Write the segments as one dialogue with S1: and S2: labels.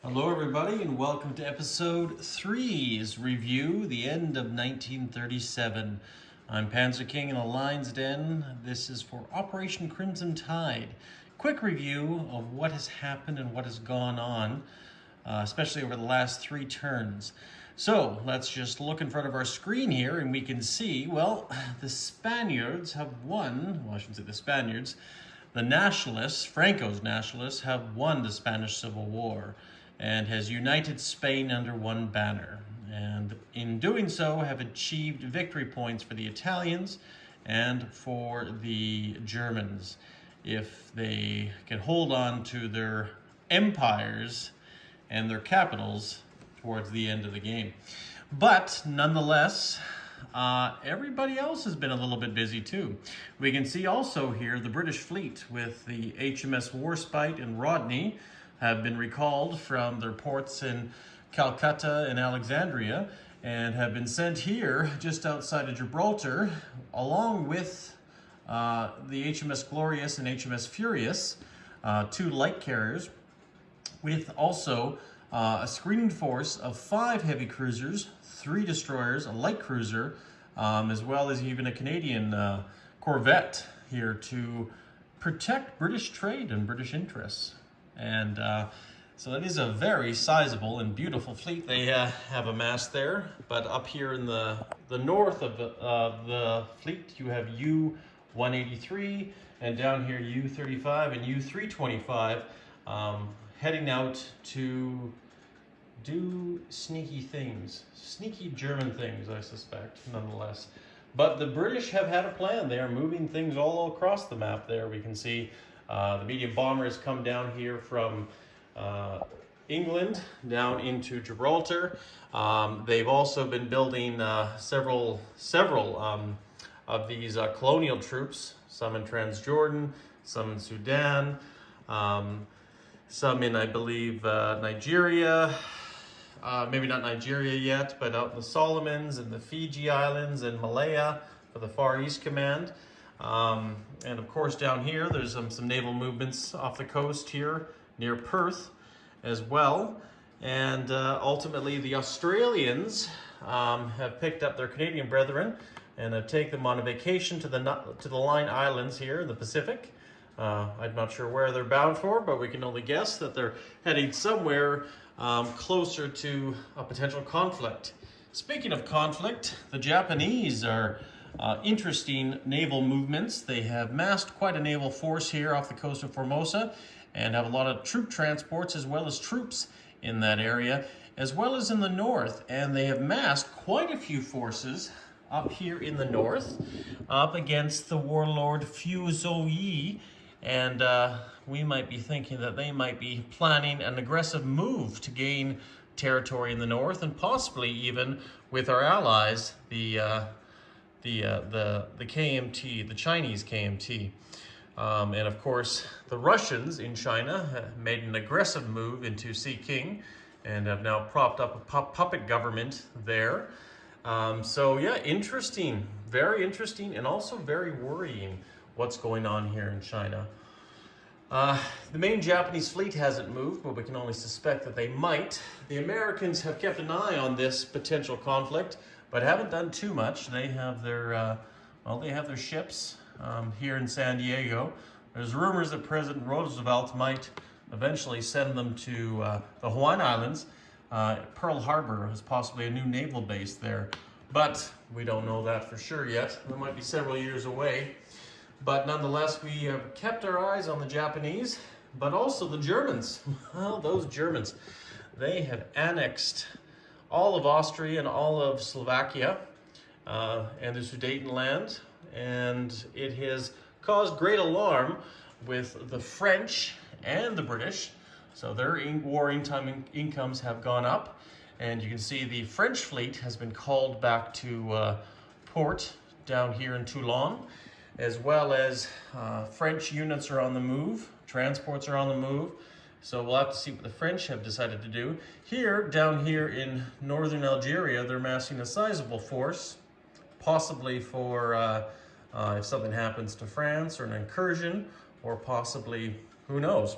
S1: Hello everybody and welcome to episode 3's review, the end of 1937. I'm Panzer King in the Lion's Den. This is for Operation Crimson Tide. Quick review of what has happened and what has gone on, especially over the last 3 turns. So let's just look in front of our screen here and we can see, well, the Spaniards have won, well I shouldn't say the Spaniards, the nationalists, Franco's nationalists, have won the Spanish Civil War and has united Spain under one banner. And in doing so, have achieved victory points for the Italians and for the Germans, if they can hold on to their empires and their capitals towards the end of the game. But nonetheless, everybody else has been a little bit busy too. We can see also here the British fleet with the HMS Warspite and Rodney have been recalled from their ports in Calcutta and Alexandria and have been sent here just outside of Gibraltar along with the HMS Glorious and HMS Furious, 2 light carriers, with also a screening force of 5 heavy cruisers, 3 destroyers, a light cruiser, as well as even a Canadian corvette here to protect British trade and British interests. And so it is a very sizable and beautiful fleet they have amassed there. But up here in the north of the fleet, you have U-183, and down here U-35 and U-325 heading out to do sneaky things. Sneaky German things, I suspect, nonetheless. But the British have had a plan. They are moving things all across the map there. We can see the medium bombers come down here from England down into Gibraltar. They've also been building several of these colonial troops, some in Transjordan, some in Sudan, some in, I believe, Nigeria. Maybe not Nigeria yet, but out in the Solomons and the Fiji Islands and Malaya for the Far East Command. And of course down here there's some naval movements off the coast here near Perth as well. And ultimately the Australians have picked up their Canadian brethren and have taken them on a vacation to the Line Islands here in the Pacific. I'm not sure where they're bound for, but we can only guess that they're heading somewhere closer to a potential conflict. Speaking of conflict, the Japanese are interesting naval movements. They have massed quite a naval force here off the coast of Formosa and have a lot of troop transports as well as troops in that area, as well as in the north. And they have massed quite a few forces up here in the north, up against the warlord Fuzoyi. And we might be thinking that they might be planning an aggressive move to gain territory in the north, and possibly even with our allies, the KMT, the Chinese KMT. And of course, the Russians in China made an aggressive move into Peking and have now propped up a puppet government there. So yeah, interesting, very interesting, and also very worrying what's going on here in China. The main Japanese fleet hasn't moved, but we can only suspect that they might. The Americans have kept an eye on this potential conflict, but haven't done too much. They have their, they have their ships here in San Diego. There's rumors that President Roosevelt might eventually send them to the Hawaiian Islands. Pearl Harbor is possibly a new naval base there, but we don't know that for sure yet. That might be several years away. But nonetheless, we have kept our eyes on the Japanese, but also the Germans. Well, those Germans, they have annexed all of Austria and all of Slovakia and the Sudetenland, and it has caused great alarm with the French and the British. So their warring time incomes have gone up, and you can see the French fleet has been called back to port down here in Toulon, as well as French units are on the move, transports are on the move. So we'll have to see what the French have decided to do. Here, down here in northern Algeria, they're massing a sizable force, possibly for if something happens to France or an incursion, or possibly, who knows.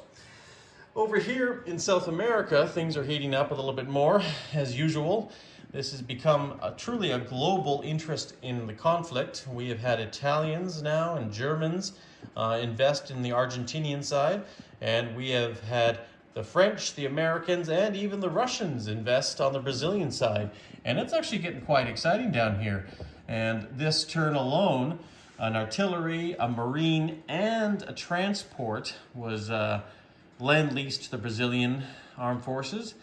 S1: Over here in South America, things are heating up a little bit more, as usual. This has become truly a global interest in the conflict. We have had Italians now and Germans invest in the Argentinian side, and we have had the French, the Americans, and even the Russians invest on the Brazilian side. And it's actually getting quite exciting down here. And this turn alone, an artillery, a marine, and a transport was lend-leased to the Brazilian armed forces.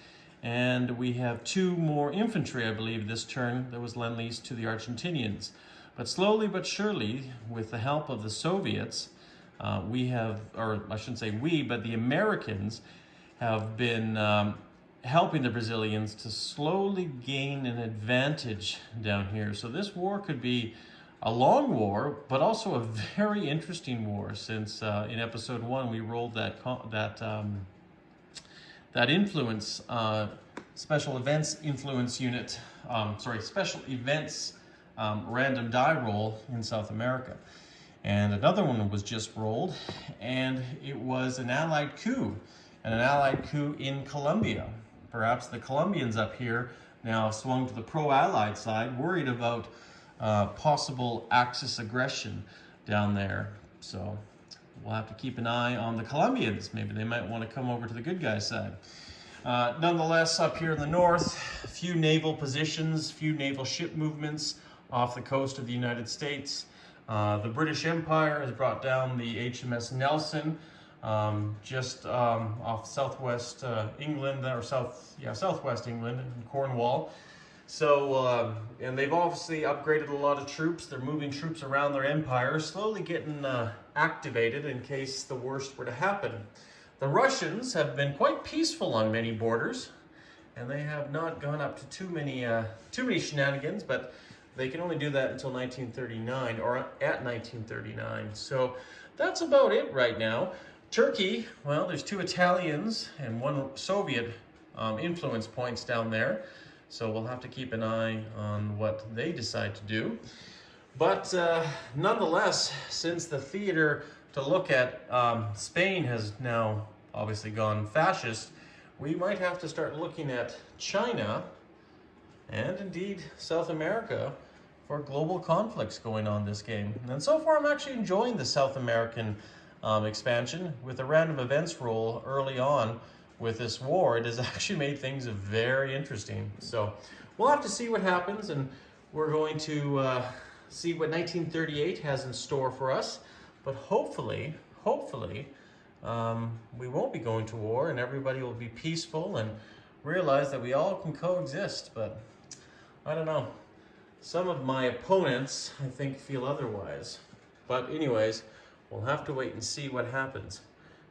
S1: And we have 2 more infantry, I believe, this turn that was lend-leased to the Argentinians. But slowly but surely, with the help of the Soviets, we have, or I shouldn't say we, but the Americans have been helping the Brazilians to slowly gain an advantage down here. So this war could be a long war, but also a very interesting war, since in episode 1 we rolled that influence, special events influence unit, special events random die roll in South America. And another one was just rolled, and it was an Allied coup, and an Allied coup in Colombia. Perhaps the Colombians up here now swung to the pro-Allied side, worried about possible Axis aggression down there. So we'll have to keep an eye on the Colombians. Maybe they might want to come over to the good guys' side. Nonetheless, up here in the north, a few naval positions, few naval ship movements off the coast of the United States. The British Empire has brought down the HMS Nelson just off southwest England, or southwest England in Cornwall. So, and they've obviously upgraded a lot of troops. They're moving troops around their empire, slowly getting activated in case the worst were to happen. The Russians have been quite peaceful on many borders, and they have not gone up to too many shenanigans, but they can only do that until 1939, or at 1939. So that's about it right now. Turkey, well, there's 2 Italians and 1 Soviet influence points down there. So we'll have to keep an eye on what they decide to do. But nonetheless, since the theater to look at Spain has now obviously gone fascist, we might have to start looking at China and indeed South America for global conflicts going on this game. And so far I'm actually enjoying the South American expansion. With a random events roll early on with this war, it has actually made things very interesting. So we'll have to see what happens, and we're going to see what 1938 has in store for us. But hopefully, we won't be going to war, and everybody will be peaceful and realize that we all can coexist. But I don't know. Some of my opponents, I think, feel otherwise. But anyways, we'll have to wait and see what happens.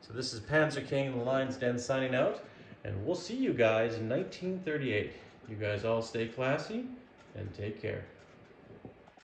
S1: So this is Panzer King in the Lion's Den signing out, and we'll see you guys in 1938. You guys all stay classy and take care.